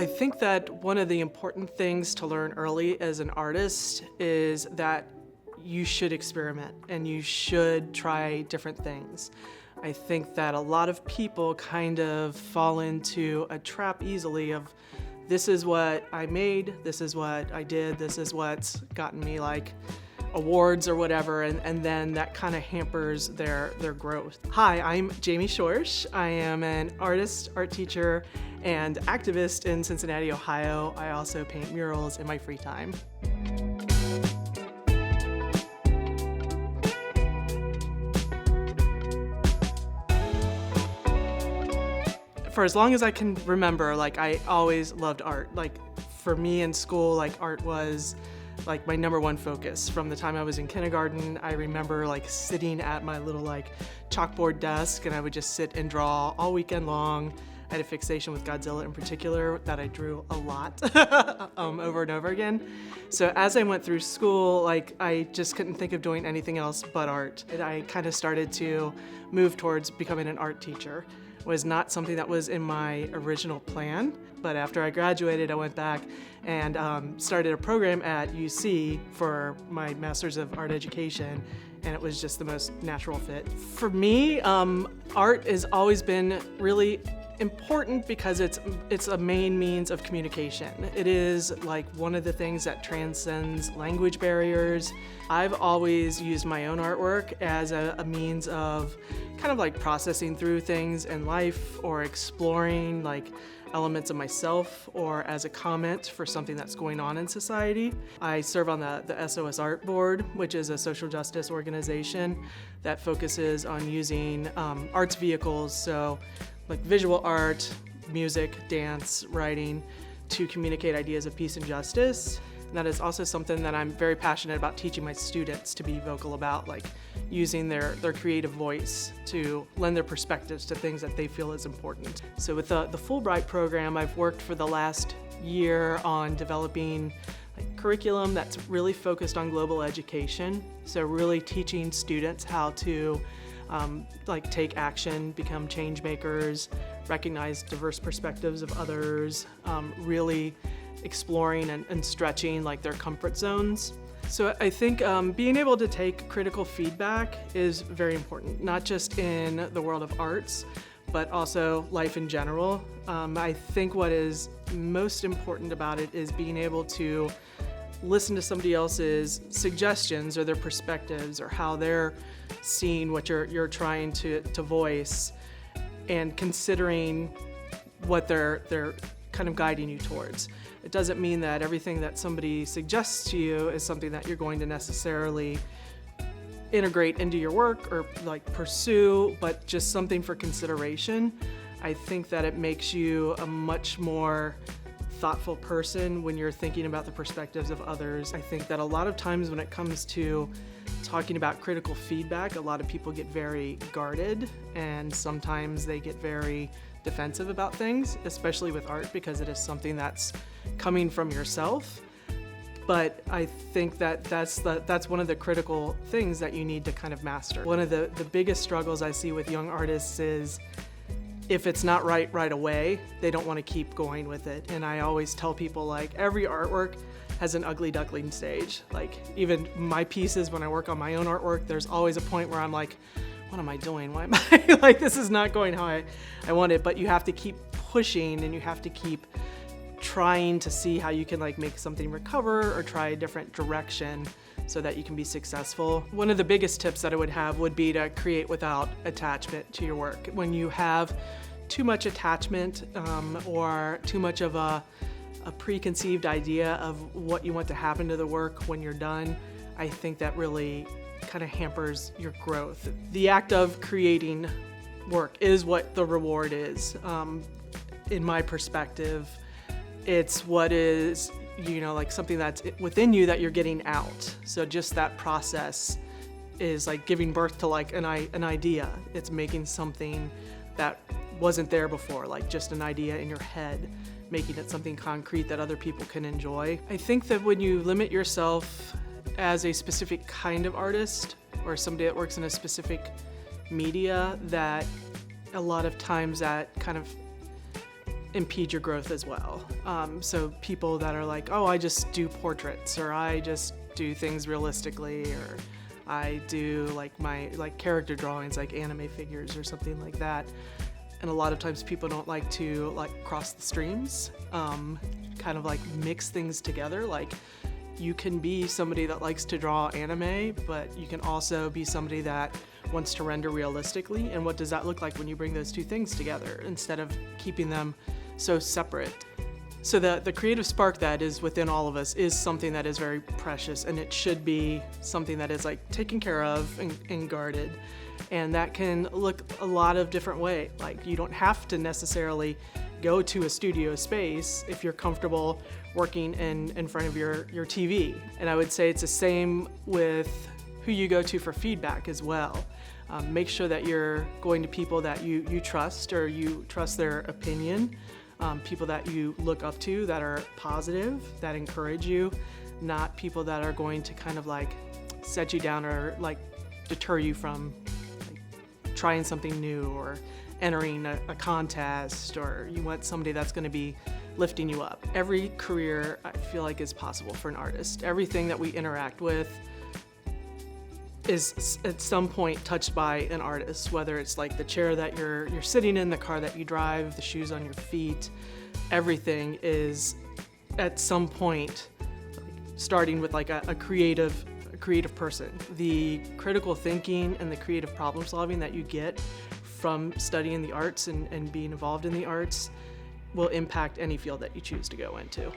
I think that one of the important things to learn early as an artist is that you should experiment and you should try different things. I think that a lot of people kind of fall into a trap easily of this is what I made, this is what I did, this is what's gotten me like awards or whatever, and then that kind of hampers their growth. Hi, I'm Jamie Schorsch. I am an artist, art teacher, and activist in Cincinnati, Ohio. I also paint murals in my free time. For as long as I can remember, I always loved art. For me in school, art was my number one focus. From the time I was in kindergarten, I remember sitting at my little chalkboard desk, and I would just sit and draw all weekend long. I had a fixation with Godzilla in particular that I drew a lot over and over again. So as I went through school, I just couldn't think of doing anything else but art. And I kind of started to move towards becoming an art teacher. It was not something that was in my original plan, but after I graduated, I went back and started a program at UC for my Master's of Art Education, and it was just the most natural fit. For me, art has always been really important because it's a main means of communication. It is one of the things that transcends language barriers. I've always used my own artwork as a means of kind of processing through things in life or exploring elements of myself or as a comment for something that's going on in society. I serve on the SOS Art Board, which is a social justice organization that focuses on using arts vehicles, so visual art, music, dance, writing, to communicate ideas of peace and justice. And that is also something that I'm very passionate about teaching my students to be vocal about, using their creative voice to lend their perspectives to things that they feel is important. So with the Fulbright program, I've worked for the last year on developing curriculum that's really focused on global education. So really teaching students how to take action, become change makers, recognize diverse perspectives of others, really exploring and stretching their comfort zones. So I think being able to take critical feedback is very important, not just in the world of arts, but also life in general. I think what is most important about it is being able to listen to somebody else's suggestions or their perspectives or how they're seeing what you're trying to voice, and considering what they're kind of guiding you towards. It doesn't mean that everything that somebody suggests to you is something that you're going to necessarily integrate into your work or pursue, but just something for consideration. I think that it makes you a much more thoughtful person when you're thinking about the perspectives of others. I think that a lot of times when it comes to talking about critical feedback, a lot of people get very guarded, and sometimes they get very defensive about things, especially with art, because it is something that's coming from yourself. But I think that that's one of the critical things that you need to kind of master. One of the biggest struggles I see with young artists is if it's not right away, they don't want to keep going with it. And I always tell people every artwork has an ugly duckling stage. Even my pieces, when I work on my own artwork, there's always a point where I'm what am I doing? Why am I this is not going how I want it. But you have to keep pushing, and you have to keep trying to see how you can make something recover or try a different direction so that you can be successful. One of the biggest tips that I would have would be to create without attachment to your work. When you have too much attachment or too much of a preconceived idea of what you want to happen to the work when you're done, I think that really kind of hampers your growth. The act of creating work is what the reward is. In my perspective, it's what is something that's within you that you're getting out. So just that process is giving birth to an idea. It's making something that wasn't there before, just an idea in your head, making it something concrete that other people can enjoy. I think that when you limit yourself as a specific kind of artist or somebody that works in a specific media, that a lot of times that kind of impede your growth as well. So people that are like, oh, I just do portraits, or I just do things realistically, or I do like my character drawings, like anime figures or something like that. And a lot of times people don't like to like cross the streams, kind of like mix things together. Like you can be somebody that likes to draw anime, but you can also be somebody that wants to render realistically. And what does that look like when you bring those two things together instead of keeping them so separate? So the creative spark that is within all of us is something that is very precious, and it should be something that is like taken care of and guarded. And that can look a lot of different ways. Like you don't have to necessarily go to a studio space if you're comfortable working in front of your TV. And I would say it's the same with who you go to for feedback as well. Make sure that you're going to people that you trust, or you trust their opinion. People that you look up to that are positive, that encourage you, not people that are going to kind of like set you down or like deter you from like, trying something new or entering a contest, or you want somebody that's going to be lifting you up. Every career I feel like is possible for an artist. Everything that we interact with is at some point touched by an artist, whether it's like the chair that you're sitting in, the car that you drive, the shoes on your feet. Everything is at some point starting with like a creative person. The critical thinking and the creative problem solving that you get from studying the arts and being involved in the arts will impact any field that you choose to go into.